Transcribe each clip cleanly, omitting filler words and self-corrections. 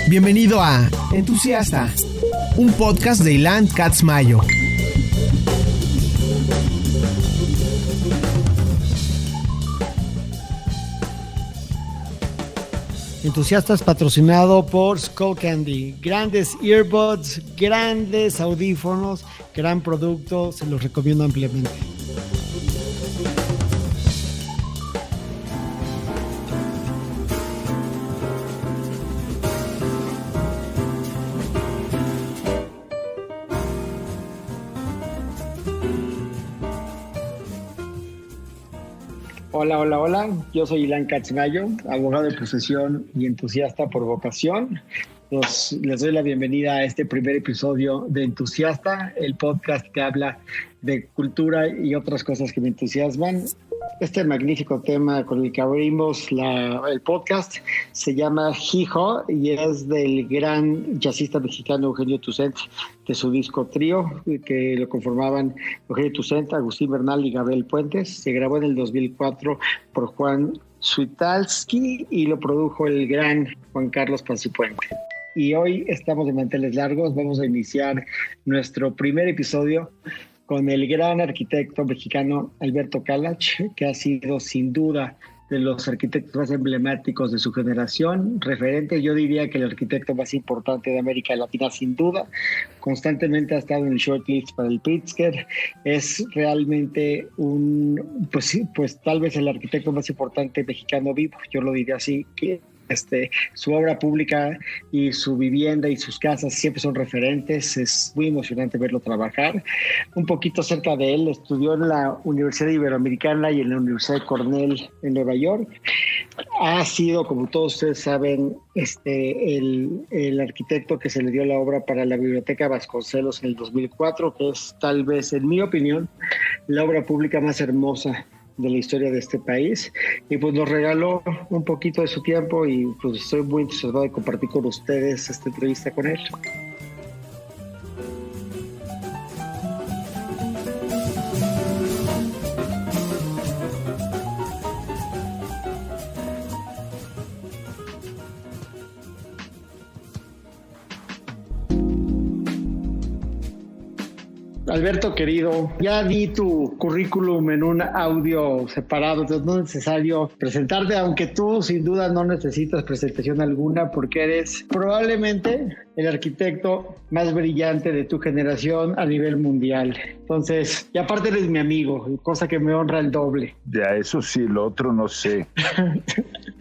Bienvenido a Entusiasta, un podcast de Ilan Katz-Mayo. Entusiasta es patrocinado por Skullcandy. Grandes earbuds, grandes audífonos, gran producto, se los recomiendo ampliamente. Hola, yo soy Ilan Katz-Mayo, abogado de profesión y entusiasta por vocación. Les doy la bienvenida a este primer episodio de Entusiasta, el podcast que habla de cultura y otras cosas que me entusiasman. Este magnífico tema con el que abrimos el podcast se llama Hijo y es del gran jazzista mexicano Eugenio Toussaint, de su disco Trío, que lo conformaban Eugenio Toussaint, Agustín Bernal y Gabriel Puentes. Se grabó en el 2004 por Juan Switalski y lo produjo el gran Juan Carlos Pancipuente. Y hoy estamos de manteles largos, vamos a iniciar nuestro primer episodio con el gran arquitecto mexicano Alberto Kalach, que ha sido sin duda de los arquitectos más emblemáticos de su generación, referente, yo diría que el arquitecto más importante de América Latina sin duda, constantemente ha estado en el shortlist para el Pritzker, es realmente pues tal vez el arquitecto más importante mexicano vivo, yo lo diría así, que su obra pública y su vivienda y sus casas siempre son referentes, es muy emocionante verlo trabajar. Un poquito acerca de él, estudió en la Universidad Iberoamericana y en la Universidad de Cornell en Nueva York. Ha sido, como todos ustedes saben, el arquitecto que se le dio la obra para la Biblioteca Vasconcelos en el 2004, que es tal vez, en mi opinión, la obra pública más hermosa de la historia de este país, y pues nos regaló un poquito de su tiempo y pues estoy muy entusiasmado de compartir con ustedes esta entrevista con él. Alberto, querido, ya di tu currículum en un audio separado, entonces no es necesario presentarte, aunque tú sin duda no necesitas presentación alguna porque eres probablemente el arquitecto más brillante de tu generación a nivel mundial. Entonces, y aparte eres mi amigo, cosa que me honra el doble. Ya, eso sí, lo otro no sé.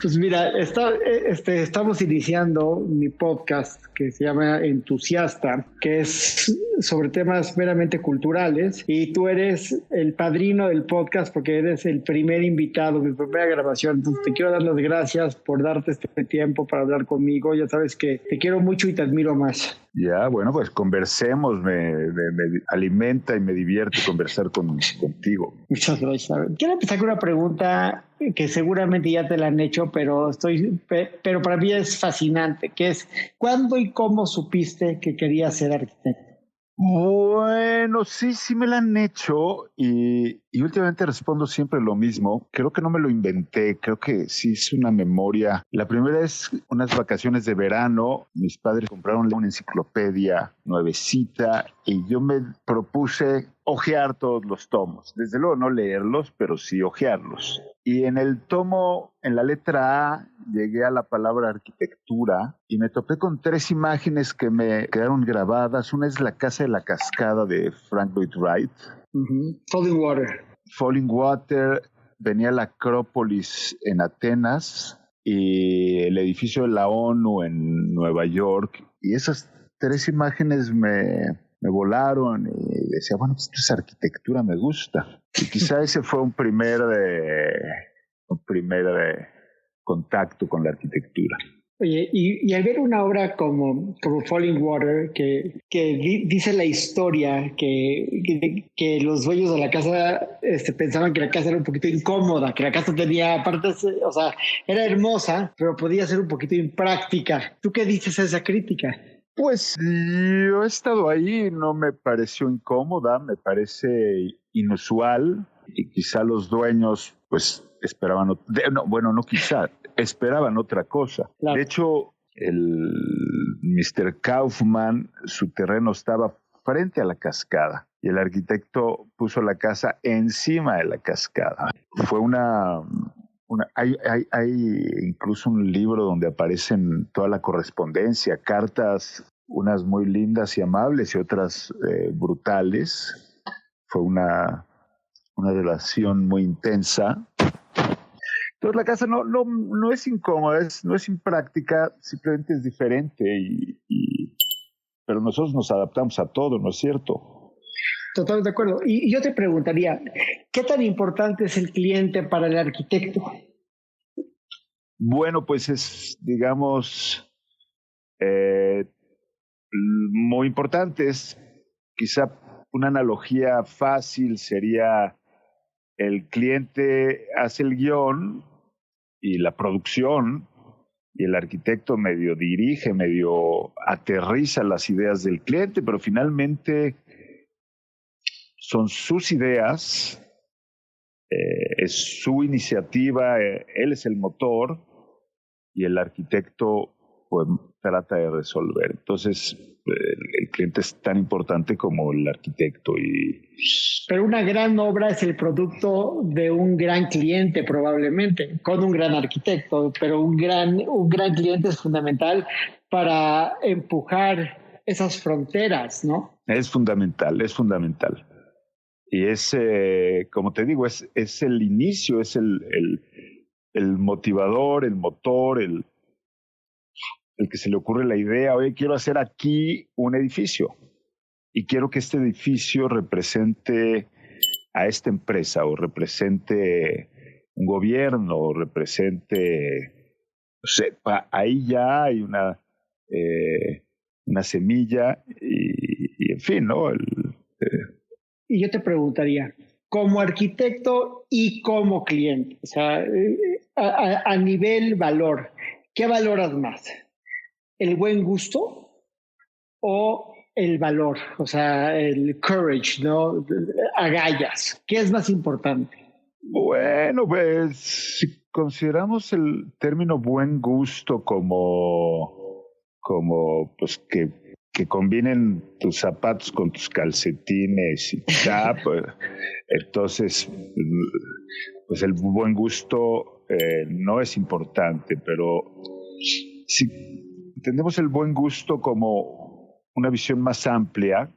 Pues mira, estamos iniciando mi podcast que se llama Entusiasta, que es sobre temas meramente culturales, y tú eres el padrino del podcast porque eres el primer invitado, mi primera grabación. Entonces te quiero dar las gracias por darte este tiempo para hablar conmigo. Ya sabes que te quiero mucho y te admiro más. Ya, bueno, pues conversemos, me alimenta y me divierte conversar contigo. Muchas gracias. Quiero empezar con una pregunta que seguramente ya te la han hecho, pero para mí es fascinante, que es, ¿cuándo y cómo supiste que querías ser arquitecto? Bueno, sí me la han hecho y últimamente respondo siempre lo mismo. Creo que no me lo inventé, creo que sí es una memoria. La primera es unas vacaciones de verano, mis padres compraron una enciclopedia nuevecita y yo me propuse hojear todos los tomos. Desde luego no leerlos, pero sí hojearlos. Y en el tomo, en la letra A, llegué a la palabra arquitectura y me topé con 3 imágenes que me quedaron grabadas. Una es la Casa de la Cascada de Frank Lloyd Wright. Falling Water, venía la Acrópolis en Atenas y el edificio de la ONU en Nueva York. Y esas 3 imágenes me volaron y decía, bueno, pues esta arquitectura me gusta. Y quizá ese fue un primer contacto con la arquitectura. Oye, y al ver una obra como Falling Water, que dice la historia que los dueños de la casa pensaban que la casa era un poquito incómoda, que la casa tenía partes, o sea, era hermosa, pero podía ser un poquito impráctica. ¿Tú qué dices a esa crítica? Pues yo he estado ahí, no me pareció incómoda, me parece inusual y quizá los dueños pues esperaban, esperaban otra cosa. Claro. De hecho, el Mr. Kaufman, su terreno estaba frente a la cascada y el arquitecto puso la casa encima de la cascada. Fue hay incluso un libro donde aparecen toda la correspondencia, cartas, unas muy lindas y amables y otras brutales. Fue una relación muy intensa. Entonces la casa no es incómoda, no es impráctica, simplemente es diferente, pero nosotros nos adaptamos a todo, ¿no es cierto? Totalmente de acuerdo. Y yo te preguntaría, ¿qué tan importante es el cliente para el arquitecto? Bueno, pues es, digamos, muy importante. Es quizá una analogía fácil sería el cliente hace el guión y la producción y el arquitecto medio dirige, medio aterriza las ideas del cliente, pero finalmente son sus ideas, es su iniciativa, él es el motor y el arquitecto pues trata de resolver. Entonces el cliente es tan importante como el arquitecto. Pero una gran obra es el producto de un gran cliente probablemente, con un gran arquitecto, pero un gran cliente es fundamental para empujar esas fronteras, ¿no? Es fundamental. Y es, como te digo, es el inicio, es el motivador, el motor, el que se le ocurre la idea, oye, quiero hacer aquí un edificio y quiero que este edificio represente a esta empresa o represente un gobierno o represente, no sé, ahí ya hay una semilla y en fin, ¿no? Y yo te preguntaría, como arquitecto y como cliente, o sea, a nivel valor, ¿qué valoras más? ¿El buen gusto o el valor? O sea, el courage, ¿no? Agallas. ¿Qué es más importante? Bueno, pues si consideramos el término buen gusto como pues que combinen tus zapatos con tus calcetines y pues, entonces pues el buen gusto no es importante, pero si entendemos el buen gusto como una visión más amplia,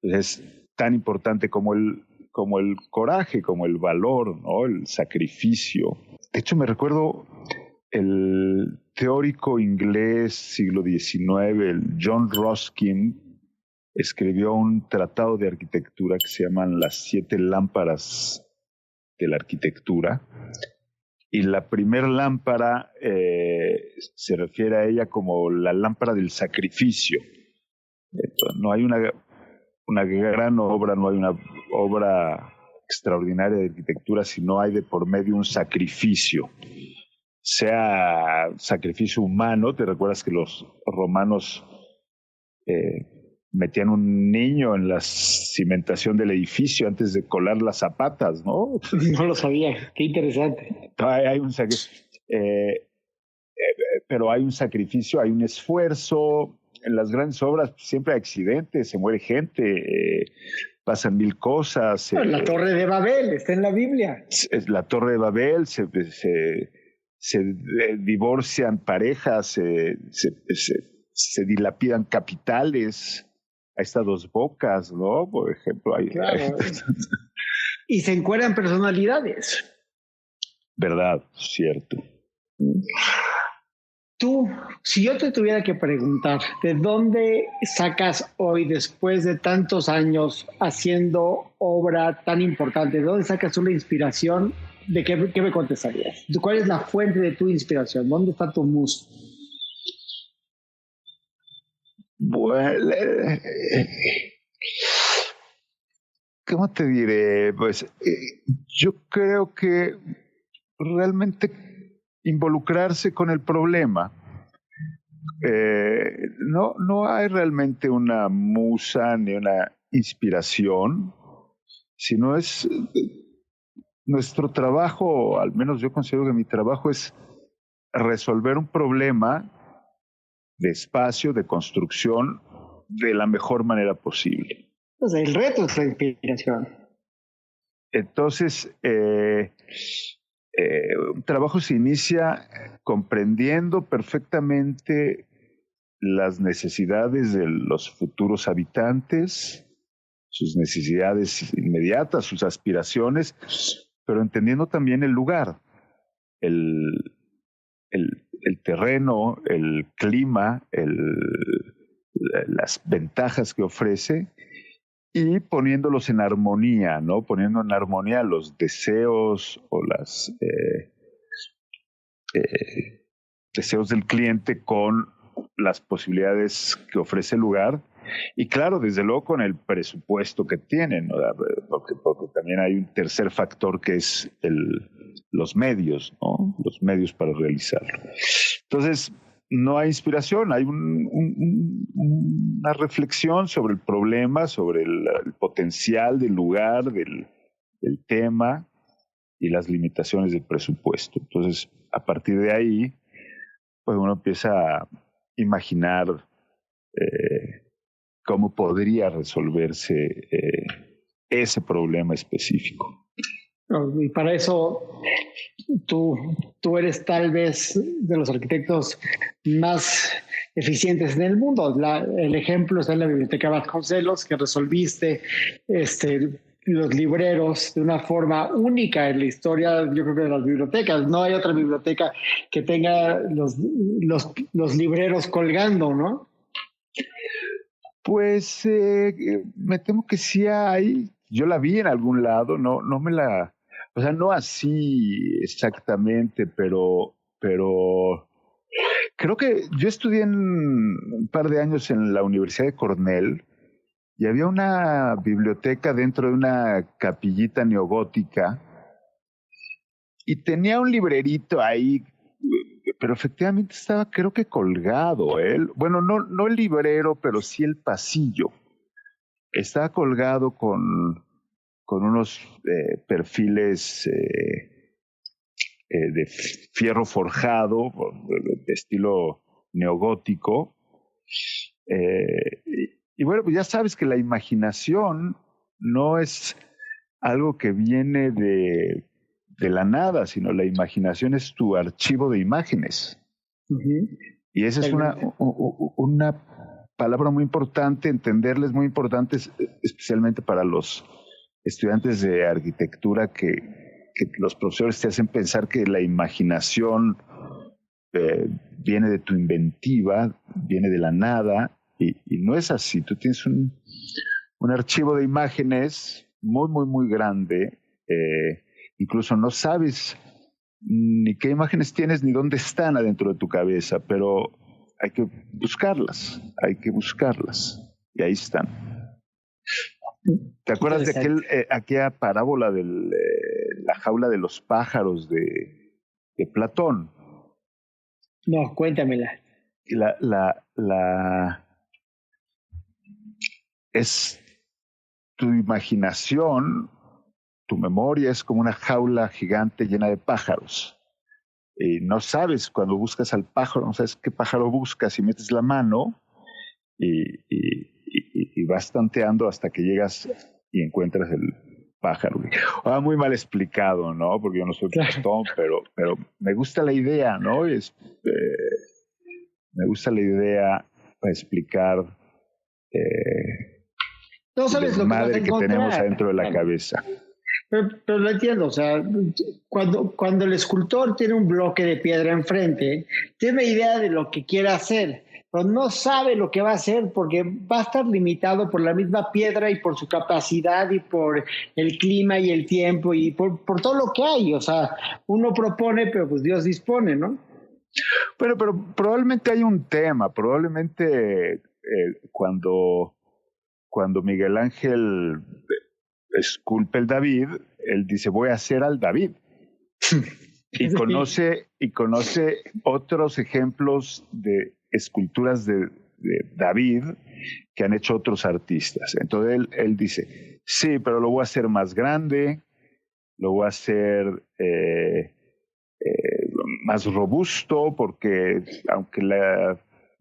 pues es tan importante como el coraje, como el valor, ¿no? El sacrificio. De hecho, me recuerdo el teórico inglés siglo XIX, el John Ruskin, escribió un tratado de arquitectura que se llaman Las 7 lámparas de la arquitectura. Y la primera lámpara se refiere a ella como la lámpara del sacrificio. Entonces, no hay una gran obra, no hay una obra extraordinaria de arquitectura si no hay de por medio un sacrificio. Sea sacrificio humano, te recuerdas que los romanos metían un niño en la cimentación del edificio antes de colar las zapatas, ¿no? No lo sabía, qué interesante. Hay un pero hay un sacrificio, hay un esfuerzo. En las grandes obras siempre hay accidentes, se muere gente, pasan mil cosas. La Torre de Babel está en la Biblia. La Torre de Babel, se divorcian parejas, se dilapidan capitales. Ahí está Dos Bocas, ¿no? Por ejemplo. Claro. Y se encuentran personalidades. Verdad, cierto. Tú, si yo te tuviera que preguntar, ¿de dónde sacas hoy, después de tantos años haciendo obra tan importante, de dónde sacas tú la inspiración? ¿De qué me contestarías? ¿Cuál es la fuente de tu inspiración? ¿Dónde está tu musa? Bueno, ¿cómo te diré? Pues yo creo que realmente involucrarse con el problema. No hay realmente una musa ni una inspiración, sino es nuestro trabajo, al menos yo considero que mi trabajo es resolver un problema de espacio, de construcción, de la mejor manera posible. Pues el reto es la inspiración. Entonces, un trabajo se inicia comprendiendo perfectamente las necesidades de los futuros habitantes, sus necesidades inmediatas, sus aspiraciones, pero entendiendo también el lugar, el terreno, el clima, las ventajas que ofrece, y poniéndolos en armonía, ¿no? Poniendo en armonía los deseos o las deseos del cliente con las posibilidades que ofrece el lugar. Y claro, desde luego con el presupuesto que tienen, ¿no? Porque también hay un tercer factor que es los medios, ¿no? Los medios para realizarlo. Entonces, no hay inspiración, hay una reflexión sobre el problema, sobre el potencial del lugar, del tema y las limitaciones del presupuesto. Entonces, a partir de ahí, pues uno empieza a imaginar cómo podría resolverse ese problema específico. Y para eso tú eres tal vez de los arquitectos más eficientes en el mundo. El ejemplo está en la Biblioteca Vasconcelos, que resolviste los libreros de una forma única en la historia, yo creo que de las bibliotecas. No hay otra biblioteca que tenga los libreros colgando, ¿no? Pues me temo que sí hay. Yo la vi en algún lado, no me la... O sea, no así exactamente, pero creo que yo estudié un par de años en la Universidad de Cornell y había una biblioteca dentro de una capillita neogótica y tenía un librerito ahí, pero efectivamente estaba creo que colgado. Bueno, no el librero, pero sí el pasillo. Estaba colgado con unos perfiles de fierro forjado, de estilo neogótico. Y bueno, pues ya sabes que la imaginación no es algo que viene de la nada, sino la imaginación es tu archivo de imágenes. Uh-huh. Y esa es una palabra muy importante, entenderla es muy importante, especialmente para los estudiantes de arquitectura que los profesores te hacen pensar que la imaginación viene de tu inventiva, viene de la nada, y no es así. Tú tienes un archivo de imágenes muy, muy, muy grande, incluso no sabes ni qué imágenes tienes ni dónde están adentro de tu cabeza, pero hay que buscarlas, y ahí están. ¿Te acuerdas de aquella parábola de la jaula de los pájaros de Platón? No, cuéntamela. Es tu imaginación, tu memoria es como una jaula gigante llena de pájaros. Y no sabes, cuando buscas al pájaro, no sabes qué pájaro buscas y metes la mano y vas tanteando hasta que llegas y encuentras el pájaro. Muy mal explicado, ¿no? Porque yo no soy Platón, pero me gusta la idea, ¿no? Me gusta la idea para explicar no sabes la madre que tenemos adentro de la cabeza. Pero lo entiendo, o sea, cuando el escultor tiene un bloque de piedra enfrente, tiene idea de lo que quiere hacer, pero no sabe lo que va a hacer porque va a estar limitado por la misma piedra y por su capacidad y por el clima y el tiempo y por todo lo que hay. O sea, uno propone, pero pues Dios dispone, ¿no? Pero probablemente hay un tema, probablemente cuando Miguel Ángel esculpe el David, él dice, voy a hacer al David. Y conoce otros ejemplos de esculturas de David que han hecho otros artistas. Entonces él dice, sí, pero lo voy a hacer más grande, lo voy a hacer más robusto, porque aunque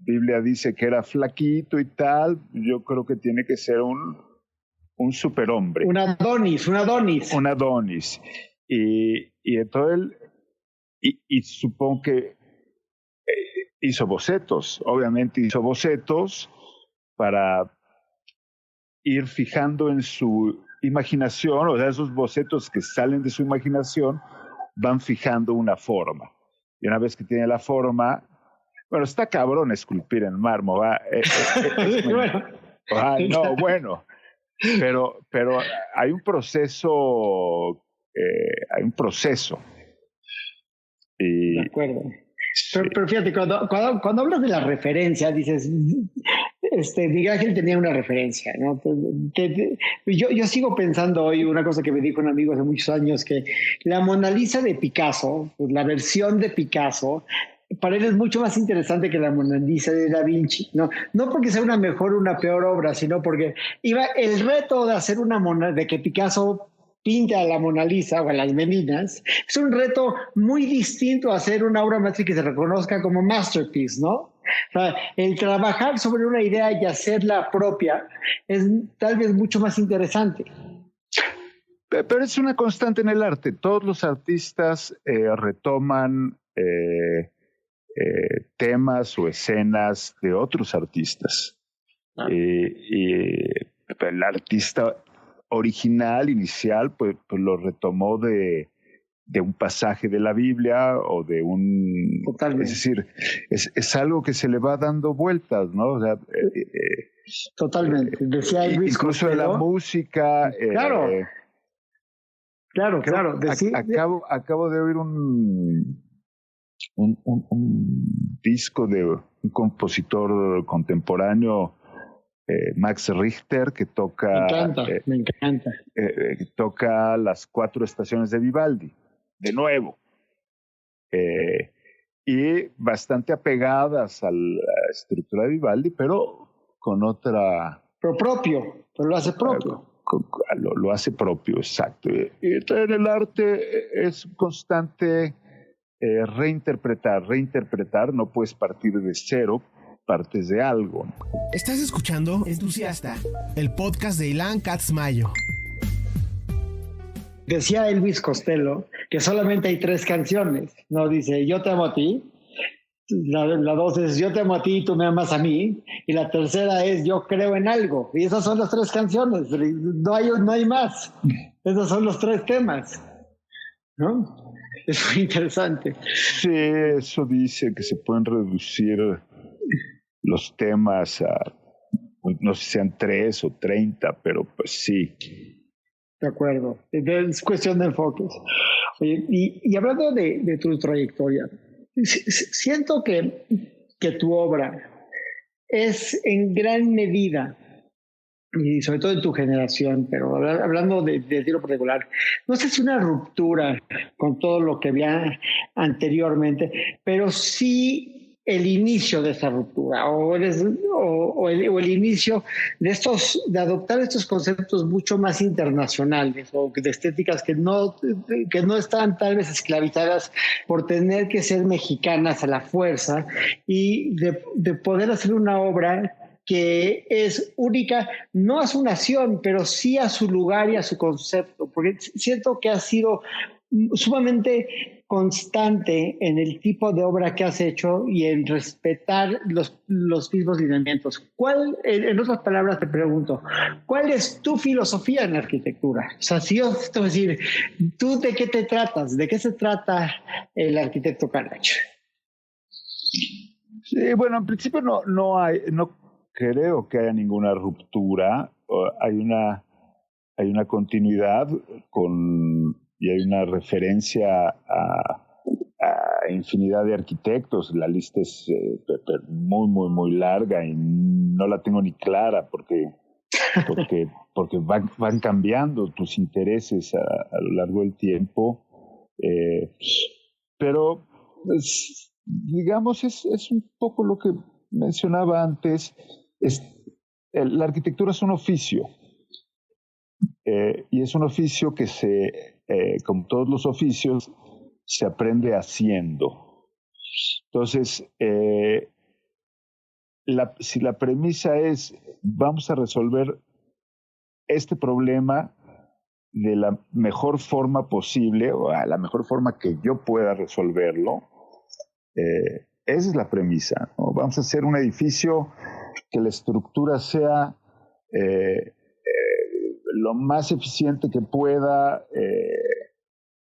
Biblia dice que era flaquito y tal, yo creo que tiene que ser un superhombre. Un Adonis. Un Adonis. Y entonces y supongo que hizo bocetos, obviamente hizo bocetos para ir fijando en su imaginación, o sea, esos bocetos que salen de su imaginación van fijando una forma. Y una vez que tiene la forma, bueno, está cabrón esculpir en mármol, ¿va? Bueno, pero hay un proceso, De acuerdo. Pero fíjate, cuando hablas de la referencia, dices, Miguel Ángel tenía una referencia, ¿no? Yo sigo pensando hoy una cosa que me dijo un amigo hace muchos años, que la Mona Lisa de Picasso, pues la versión de Picasso, para él es mucho más interesante que la Mona Lisa de Da Vinci, ¿no? No porque sea una mejor o una peor obra, sino porque el reto de hacer de que Picasso pinte a la Mona Lisa o a las Meninas, es un reto muy distinto a hacer una obra maestra que se reconozca como masterpiece, ¿no? O sea, el trabajar sobre una idea y hacerla propia es tal vez mucho más interesante. Pero es una constante en el arte. Todos los artistas retoman temas o escenas de otros artistas. Y el artista original, inicial, pues lo retomó de un pasaje de la Biblia o de un... Totalmente. Es decir, es algo que se le va dando vueltas, ¿no? O sea, totalmente. Decía Luis incluso en la música... Claro. Acabo de oír un disco de un compositor contemporáneo, Max Richter, que toca... Me encanta. Toca las 4 estaciones de Vivaldi, de nuevo. Y bastante apegadas a la estructura de Vivaldi, pero con otra... Pero lo hace propio. Lo hace propio, exacto. Y en el arte es constante reinterpretar, no puedes partir de cero, partes de algo. Estás escuchando Entusiasta, el podcast de Ilan Katz-Mayo. Decía Elvis Costello que solamente hay 3 canciones, ¿no? Dice, yo te amo a ti. La 2 es, yo te amo a ti y tú me amas a mí. Y la tercera es, yo creo en algo. Y esas son las 3 canciones. No hay más. Esos son los 3 temas, ¿no? Es muy interesante. Sí, eso dice que se pueden reducir los temas a, no sé si sean 3 o 30, pero pues sí. De acuerdo. Es cuestión de enfoques. Oye, y hablando de tu trayectoria, siento que tu obra es en gran medida, y sobre todo en tu generación, pero hablando de tiro particular, no sé si es una ruptura con todo lo que había anteriormente, pero sí el inicio de esa ruptura o el inicio de adoptar estos conceptos mucho más internacionales o de estéticas que no están tal vez esclavizadas por tener que ser mexicanas a la fuerza y de poder hacer una obra que es única, no a su nación, pero sí a su lugar y a su concepto, porque siento que ha sido sumamente constante en el tipo de obra que has hecho y en respetar los mismos lineamientos. En otras palabras te pregunto, ¿cuál es tu filosofía en la arquitectura? O sea, si yo te voy a decir, ¿tú de qué te tratas? ¿De qué se trata el arquitecto Caracho? Sí, bueno, en principio no creo que haya ninguna ruptura. Hay una continuidad y hay una referencia a infinidad de arquitectos. La lista es muy, muy, muy larga y no la tengo ni clara porque van cambiando tus intereses a lo largo del tiempo. Pero, digamos, es un poco lo que mencionaba antes. La arquitectura es un oficio y es un oficio que como todos los oficios, se aprende haciendo. Entonces, si la premisa es vamos a resolver este problema de la mejor forma posible, o a la mejor forma que yo pueda resolverlo, esa es la premisa, ¿no? Vamos a hacer un edificio que la estructura sea lo más eficiente que pueda,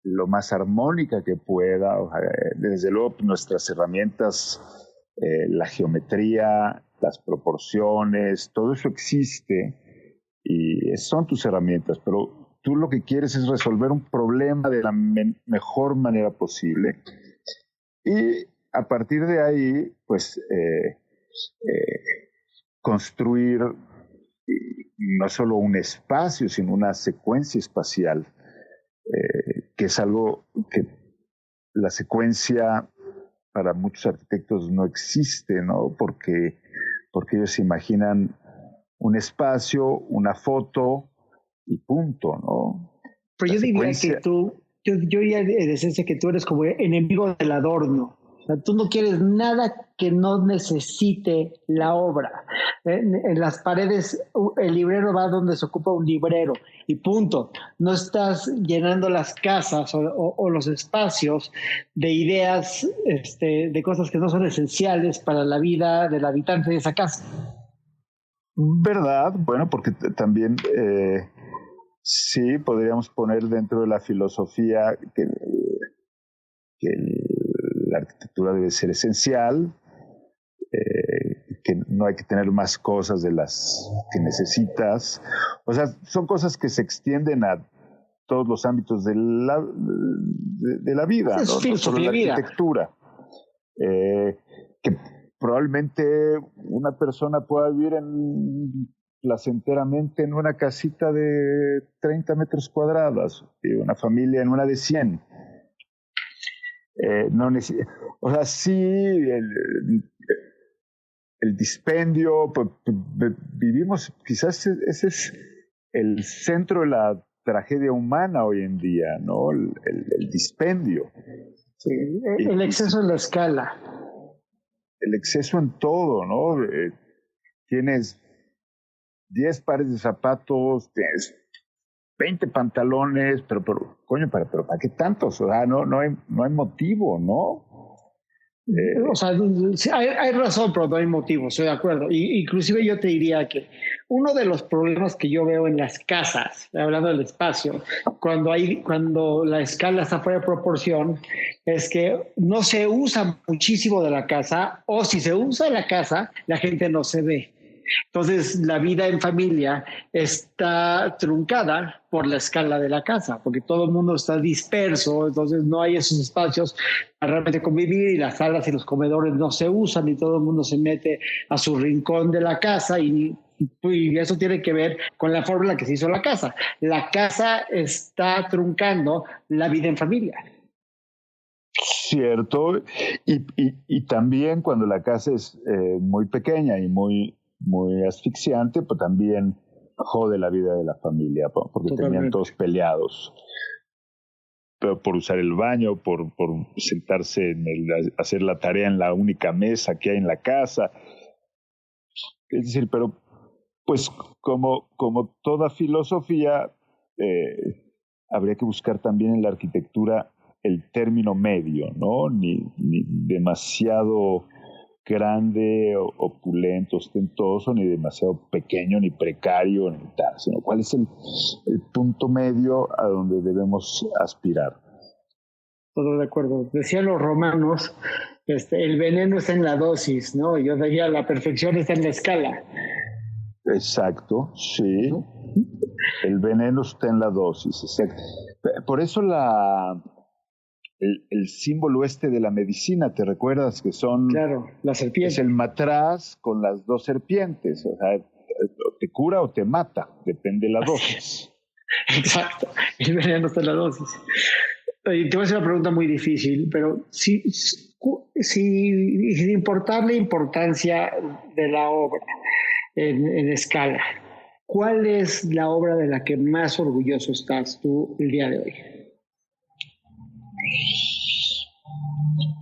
lo más armónica que pueda. Desde luego nuestras herramientas, la geometría, las proporciones, todo eso existe y son tus herramientas, pero tú lo que quieres es resolver un problema de la mejor manera posible y a partir de ahí, pues, construir no solo un espacio, sino una secuencia espacial, que es algo que la secuencia para muchos arquitectos no existe, ¿no? Porque ellos imaginan un espacio, una foto y punto, ¿no? Pero yo diría que yo diría de esencia que tú eres como enemigo del adorno. O sea, tú no quieres nada que no necesite la obra. En las paredes, el librero va donde se ocupa un librero y punto. No estás llenando las casas o los espacios de ideas, de cosas que no son esenciales para la vida del habitante de esa casa. ¿Verdad? Bueno, porque también sí podríamos poner dentro de la filosofía que la arquitectura debe ser esencial, que no hay que tener más cosas de las que necesitas. O sea, son cosas que se extienden a todos los ámbitos de la vida, es ¿no? No solo la arquitectura. Que probablemente una persona pueda vivir placenteramente en una casita de 30 metros cuadrados y una familia en una de 100. O sea, sí, el dispendio, pues, vivimos, quizás ese es el centro de la tragedia humana hoy en día, ¿no? El dispendio. Sí, el exceso en la escala. El exceso en todo, ¿no? Tienes 10 pares de zapatos, tienes 20 pantalones, pero ¿para qué tantos? O sea, no hay motivo, ¿no? O sea, hay razón, pero no hay motivo, estoy de acuerdo. Inclusive yo te diría que uno de los problemas que yo veo en las casas, hablando del espacio, cuando la escala está fuera de proporción, es que no se usa muchísimo de la casa, o si se usa la casa, la gente no se ve. Entonces, la vida en familia está truncada por la escala de la casa, porque todo el mundo está disperso, entonces no hay esos espacios para realmente convivir y las salas y los comedores no se usan y todo el mundo se mete a su rincón de la casa y eso tiene que ver con la forma en la que se hizo la casa. La casa está truncando la vida en familia. Cierto, y también cuando la casa es muy pequeña y muy asfixiante, pues también jode la vida de la familia, porque tenían todos peleados por usar el baño, por sentarse hacer la tarea en la única mesa que hay en la casa. Es decir, pero pues como toda filosofía, habría que buscar también en la arquitectura el término medio, ¿no? Ni demasiado grande, opulento, ostentoso, ni demasiado pequeño, ni precario, ni tal, sino cuál es el punto medio a donde debemos aspirar. Todo de acuerdo. Decían los romanos, el veneno está en la dosis, ¿no? Yo diría, la perfección está en la escala. Exacto, sí. ¿No? El veneno está en la dosis, exacto. Por eso el símbolo de la medicina, ¿te recuerdas? Que son... Claro, la serpiente. Es el matraz con las 2 serpientes. O sea, te cura o te mata, depende de la dosis. Exacto, el veneno está en la dosis. Y te voy a hacer una pregunta muy difícil, pero sin importar la importancia de la obra en escala, ¿cuál es la obra de la que más orgulloso estás tú el día de hoy?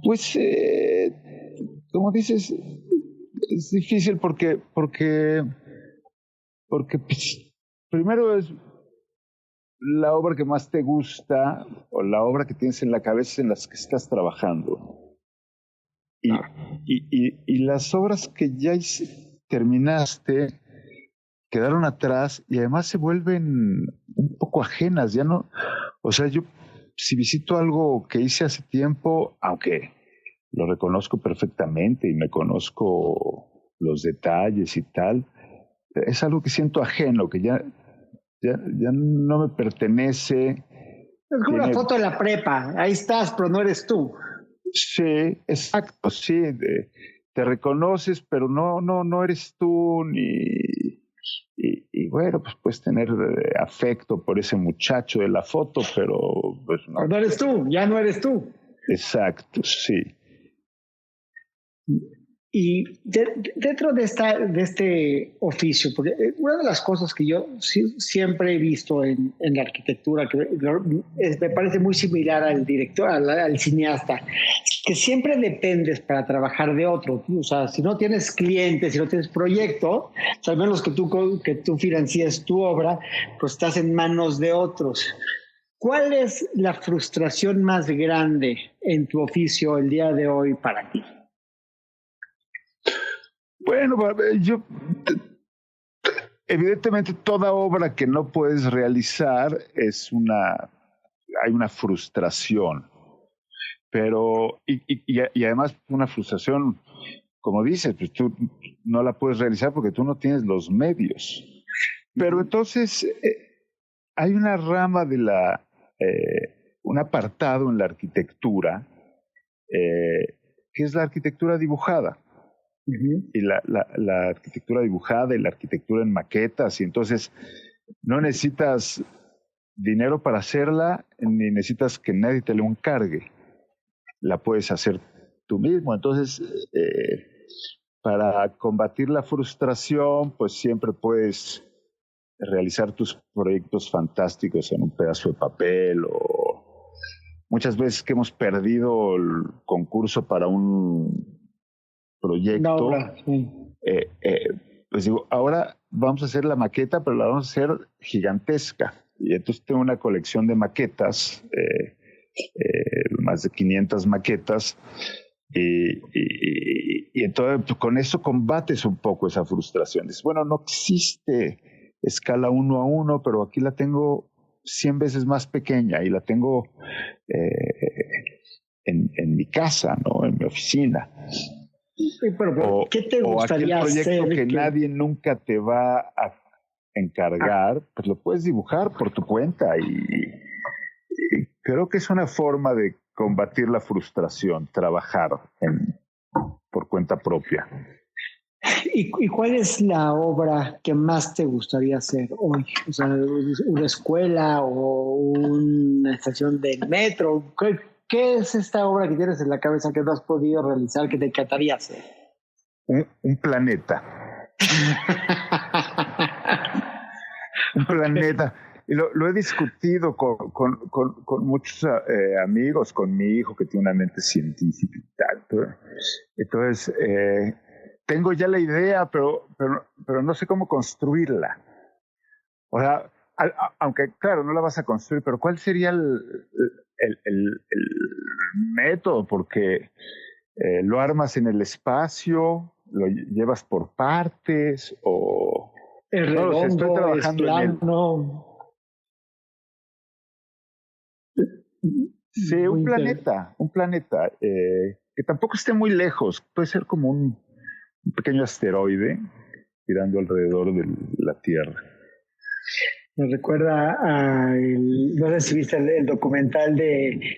Pues, como dices, Es difícil porque pues, primero es la obra que más te gusta o la obra que tienes en la cabeza en las que estás trabajando. Y las obras que ya terminaste quedaron atrás y además se vuelven un poco ajenas. Ya no, o sea, yo si visito algo que hice hace tiempo, aunque lo reconozco perfectamente y me conozco los detalles y tal, es algo que siento ajeno, que ya no me pertenece. Es como una foto de la prepa, ahí estás, pero no eres tú. Sí, exacto, sí, te reconoces, pero no eres tú, y bueno, pues puedes tener afecto por ese muchacho de la foto, pero pues no. No eres tú, ya no eres tú. Exacto, sí. Y dentro de este oficio, porque una de las cosas que yo siempre he visto en la arquitectura, que me parece muy similar al director, al cineasta, que siempre dependes para trabajar de otro. O sea, si no tienes clientes, si no tienes proyecto, o sea, al menos que tú financias tu obra, pues estás en manos de otros. ¿Cuál es la frustración más grande en tu oficio el día de hoy para ti? Bueno, evidentemente toda obra que no puedes realizar hay una frustración, pero y además una frustración, como dices, pues tú no la puedes realizar porque tú no tienes los medios. Pero entonces hay una rama de un apartado en la arquitectura que es la arquitectura dibujada. Uh-huh. Y la arquitectura dibujada y la arquitectura en maquetas, y entonces no necesitas dinero para hacerla, ni necesitas que nadie te lo encargue, la puedes hacer tú mismo. Entonces para combatir la frustración, pues siempre puedes realizar tus proyectos fantásticos en un pedazo de papel, o muchas veces que hemos perdido el concurso para un proyecto, pues digo, ahora vamos a hacer la maqueta, pero la vamos a hacer gigantesca. Y entonces tengo una colección de maquetas, más de 500 maquetas, y entonces pues, con eso combates un poco esa frustración. Dices, bueno, no existe escala 1:1, pero aquí la tengo 100 veces más pequeña y la tengo en mi casa, ¿no? En mi oficina. Pero ¿qué te gustaría hacer? O aquel proyecto que nadie nunca te va a encargar, pues lo puedes dibujar por tu cuenta, y creo que es una forma de combatir la frustración, trabajar por cuenta propia. ¿Y cuál es la obra que más te gustaría hacer hoy? O sea, una escuela o una estación del metro. ¿Qué es esta obra que tienes en la cabeza que no has podido realizar, que te encantaría hacer? Un planeta. Un planeta. Y lo he discutido con muchos amigos, con mi hijo que tiene una mente científica y tal. Entonces, tengo ya la idea, pero no sé cómo construirla. O sea, aunque claro, no la vas a construir, pero ¿cuál sería el método? Porque lo armas en el espacio, lo llevas por partes, o es redondo, estoy trabajando es plano. Sí, un planeta que tampoco esté muy lejos, puede ser como un pequeño asteroide girando alrededor de la Tierra. Me recuerda no sé si viste el documental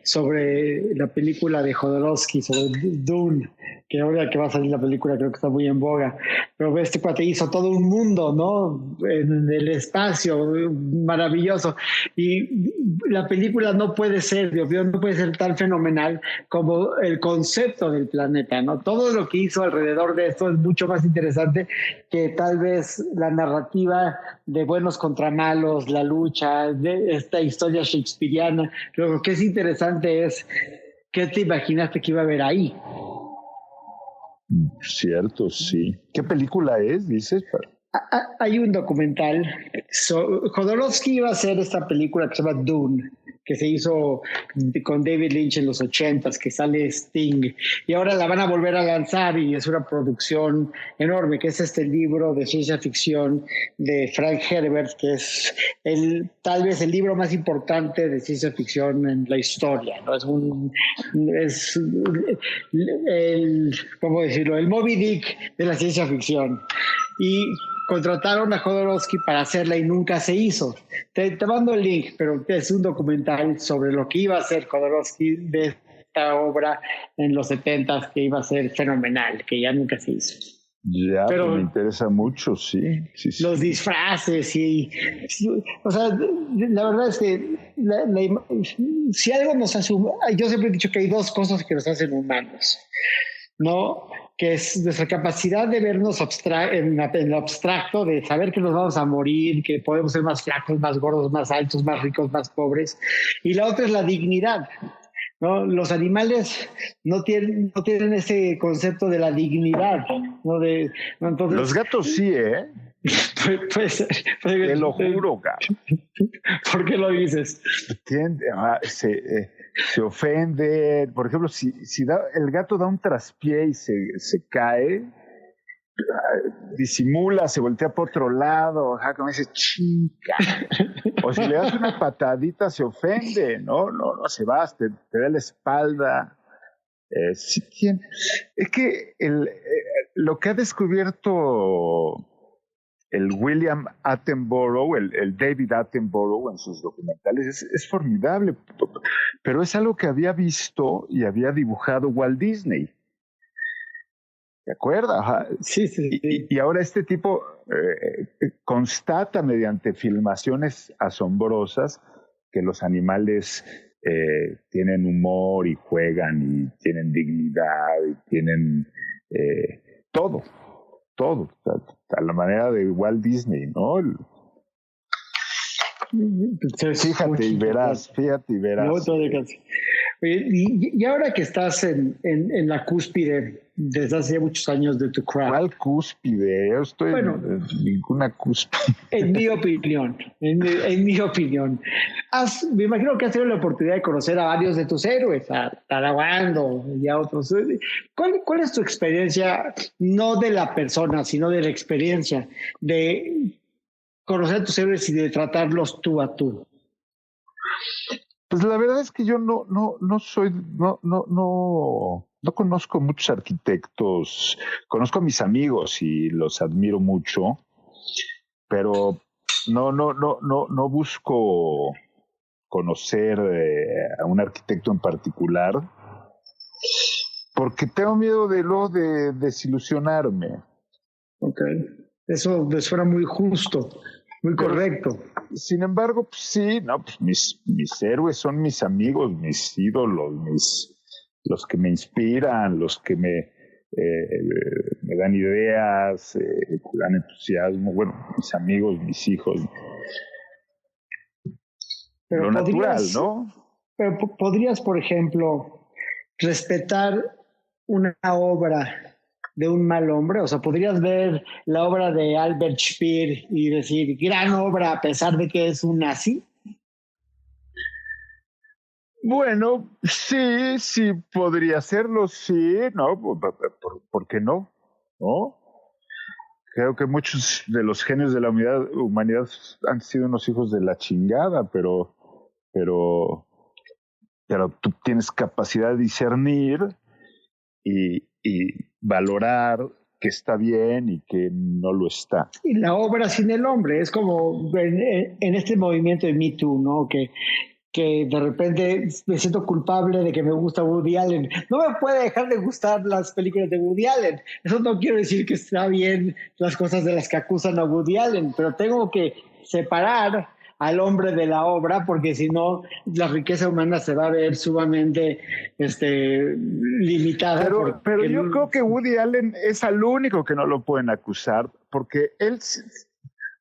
sobre la película de Jodorowsky, sobre Dune, que ahora que va a salir la película creo que está muy en boga, pero este cuate hizo todo un mundo, ¿no? En el espacio, maravilloso, y la película no puede ser tan fenomenal como el concepto del planeta, ¿no? Todo lo que hizo alrededor de esto es mucho más interesante que tal vez la narrativa de buenos contra malos, la lucha, de esta historia shakespeariana. Lo que es interesante es, ¿qué te imaginaste que iba a haber ahí? Cierto, sí. ¿Qué película es, dices? Hay un documental. Jodorowsky iba a hacer esta película que se llama Dune, que se hizo con David Lynch en los 80s, que sale Sting, y ahora la van a volver a lanzar y es una producción enorme, que es este libro de ciencia ficción de Frank Herbert, que es tal vez el libro más importante de ciencia ficción en la historia, ¿no? ¿Cómo decirlo? El Moby Dick de la ciencia ficción. Y contrataron a Jodorowsky para hacerla y nunca se hizo. Te mando el link, pero es un documental sobre lo que iba a hacer Jodorowsky de esta obra en los 70s, que iba a ser fenomenal, que ya nunca se hizo. Ya, pero me interesa mucho, sí. Los disfraces o sea, la verdad es que si algo nos hace, yo siempre he dicho que hay dos cosas que nos hacen humanos, ¿no? Que es nuestra capacidad de vernos en lo abstracto, de saber que nos vamos a morir, que podemos ser más flacos, más gordos, más altos, más ricos, más pobres. Y la otra es la dignidad, ¿no? Los animales no tienen ese concepto de la dignidad, ¿no? Entonces, los gatos sí, ¿eh? Pues, te lo juro, gato. ¿Por qué lo dices? Se ofende. Por ejemplo, si el gato da un traspié y se cae, disimula, se voltea para otro lado, como dice, chica. O si le das una patadita, se ofende, no se va, te da la espalda. Es que lo que ha descubierto el William Attenborough, el David Attenborough en sus documentales es formidable, pero es algo que había visto y había dibujado Walt Disney. ¿Te acuerdas? Sí. Y ahora este tipo constata mediante filmaciones asombrosas que los animales tienen humor y juegan y tienen dignidad y tienen todo, a la manera de Walt Disney, ¿no? Fíjate y verás. Oye, y ahora que estás en la cúspide desde hace muchos años de tu craft. ¿Cuál cúspide? Yo estoy en ninguna cúspide. En mi opinión, me imagino que has tenido la oportunidad de conocer a varios de tus héroes, a Tarabando y a otros. ¿Cuál es tu experiencia, no de la persona, sino de la experiencia de conocer a tus héroes y de tratarlos tú a tú? Pues la verdad es que yo no conozco muchos arquitectos. Conozco a mis amigos y los admiro mucho, pero no busco conocer a un arquitecto en particular porque tengo miedo de desilusionarme. Okay. Eso me suena muy justo, muy correcto. Sin embargo, pues sí, mis héroes son mis amigos, mis ídolos, los que me inspiran, los que me dan ideas, me dan entusiasmo. Bueno, mis amigos, mis hijos. Pero lo natural, ¿no? Pero podrías, por ejemplo, respetar una obra de un mal hombre. O sea, podrías ver la obra de Albert Speer y decir, gran obra a pesar de que es un nazi. Bueno, sí, podría hacerlo, sí, ¿no? ¿Por qué no? ¿No? Creo que muchos de los genios de la humanidad han sido unos hijos de la chingada, pero tú tienes capacidad de discernir y valorar que está bien y que no lo está. Y la obra sin el hombre, es como en este movimiento de Me Too, ¿no? Que de repente me siento culpable de que me gusta Woody Allen. No me puede dejar de gustar las películas de Woody Allen. Eso no quiero decir que está bien las cosas de las que acusan a Woody Allen, pero tengo que separar al hombre de la obra, porque si no, la riqueza humana se va a ver sumamente limitada. Pero yo creo que Woody Allen es al único que no lo pueden acusar, porque él,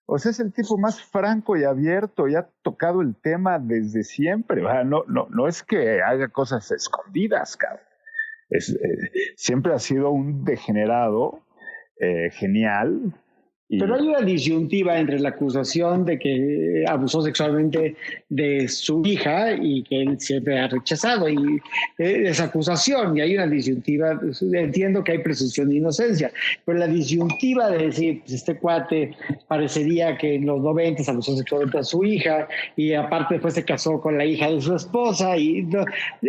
o sea, es el tipo más franco y abierto y ha tocado el tema desde siempre. No es que haga cosas escondidas, cabrón. Siempre ha sido un degenerado genial. Pero hay una disyuntiva entre la acusación de que abusó sexualmente de su hija y que él siempre ha rechazado y esa acusación, y hay una disyuntiva. Entiendo que hay presunción de inocencia, pero la disyuntiva de decir, pues este cuate parecería que en los 90 abusó sexualmente a su hija y aparte después se casó con la hija de su esposa y no,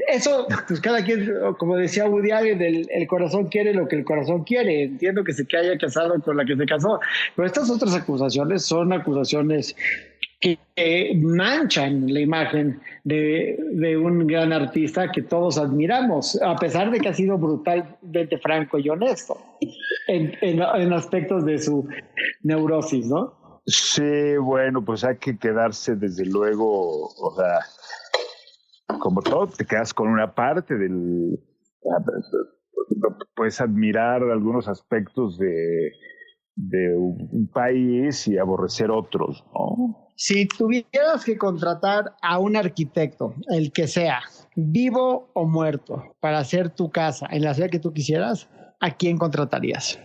eso, pues cada quien, como decía Woody Allen, el corazón quiere lo que el corazón quiere. Entiendo que se haya casado con la que se casó, pero estas otras acusaciones son acusaciones que manchan la imagen de un gran artista que todos admiramos, a pesar de que ha sido brutalmente franco y honesto en aspectos de su neurosis, ¿no? Sí, bueno, pues hay que quedarse desde luego, o sea, como todo, te quedas con una parte del... Puedes admirar algunos aspectos de un país y aborrecer otros, ¿no? Si tuvieras que contratar a un arquitecto, el que sea, vivo o muerto, para hacer tu casa en la ciudad que tú quisieras, ¿a quién contratarías?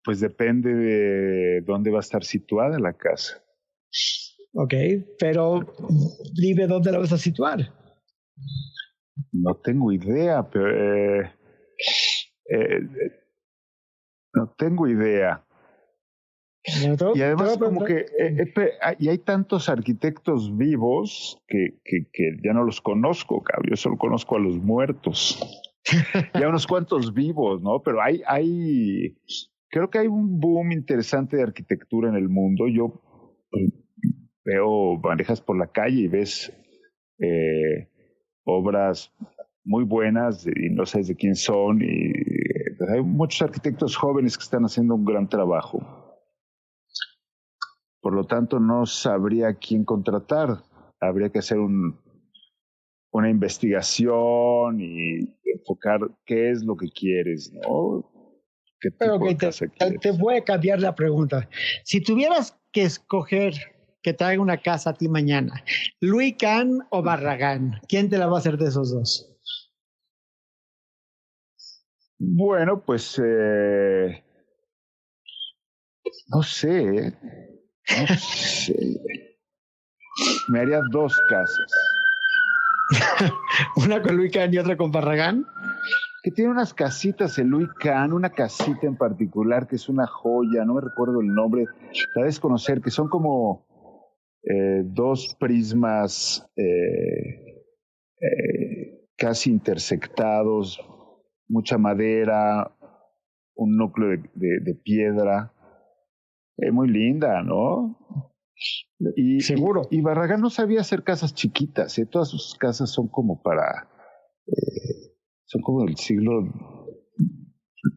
Pues depende de dónde va a estar situada la casa. Ok, pero dime dónde la vas a situar. No tengo idea, pero... no tengo idea. Y además como que y hay tantos arquitectos vivos que ya no los conozco, cabrón. Yo solo conozco a los muertos. Y a unos cuantos vivos, ¿no? Pero creo que hay un boom interesante de arquitectura en el mundo. Yo manejas por la calle y ves obras muy buenas y no sabes de quién son, y hay muchos arquitectos jóvenes que están haciendo un gran trabajo. Por lo tanto, no sabría quién contratar. Habría que hacer una investigación y enfocar qué es lo que quieres, ¿no? ¿Qué tipo de casa quieres? Te voy a cambiar la pregunta. Si tuvieras que escoger que te haga una casa a ti mañana, ¿Louis Kahn o Barragán? ¿Quién te la va a hacer de esos dos? Bueno, pues no sé. Me haría 2 casas. ¿Una con Louis Kahn y otra con Barragán? Que tiene unas casitas en Louis Kahn, una casita en particular que es una joya, no me recuerdo el nombre, la debes conocer, que son como 2 prismas casi intersectados, mucha madera, un núcleo de piedra, muy linda, ¿no? Y, seguro. Y Barragán no sabía hacer casas chiquitas, todas sus casas son como son como del siglo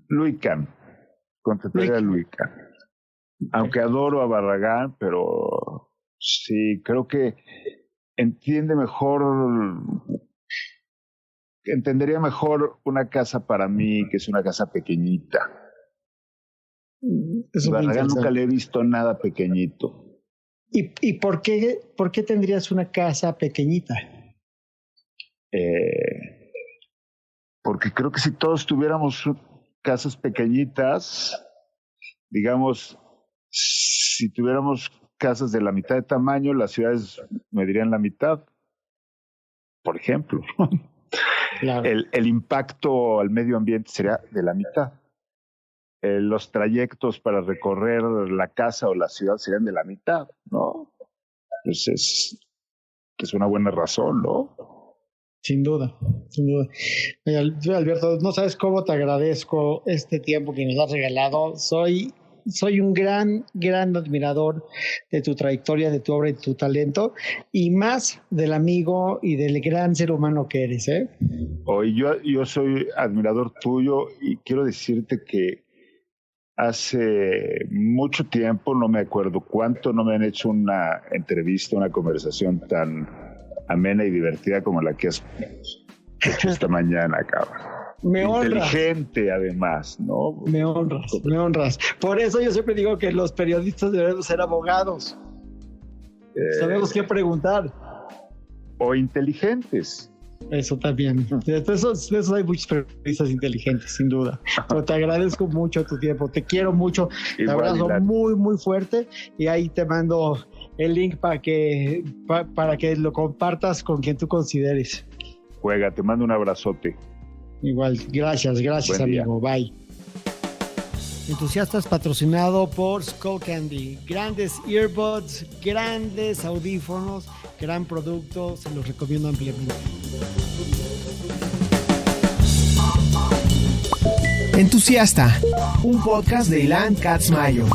Louis Kahn, contrataría a Louis Kahn. Aunque adoro a Barragán, pero sí, creo que entendería mejor una casa para mí, que es una casa pequeñita. Barragán nunca le he visto nada pequeñito. ¿Y por qué tendrías una casa pequeñita? Porque creo que si todos tuviéramos casas pequeñitas, digamos, si tuviéramos casas de la mitad de tamaño, las ciudades medirían la mitad, por ejemplo. Claro. El impacto al medio ambiente sería de la mitad. Los trayectos para recorrer la casa o la ciudad serían de la mitad, ¿no? Entonces, es una buena razón, ¿no? Sin duda, sin duda. Alberto, no sabes cómo te agradezco este tiempo que nos has regalado. Soy un gran admirador de tu trayectoria, de tu obra y de tu talento, y más del amigo y del gran ser humano que eres, ¿eh? Hoy yo soy admirador tuyo y quiero decirte que hace mucho tiempo, no me acuerdo cuánto, no me han hecho una entrevista, una conversación tan amena y divertida como la que has hecho esta mañana, cabrón. Me honras. Inteligente, además, ¿no? Me honras. Por eso yo siempre digo que los periodistas debemos ser abogados. Sabemos qué preguntar. o inteligentes. Eso también. De eso hay muchos periodistas inteligentes, sin duda. Pero te agradezco mucho tu tiempo. Te quiero mucho. Te abrazo muy, muy fuerte. Y ahí te mando el link para que lo compartas con quien tú consideres. Juega, te mando un abrazote. Igual, gracias amigo. Bye. Entusiastas patrocinado por Skullcandy. Grandes earbuds, grandes audífonos, gran producto, se los recomiendo ampliamente. Entusiasta, un podcast de Ilan Katz Mayo.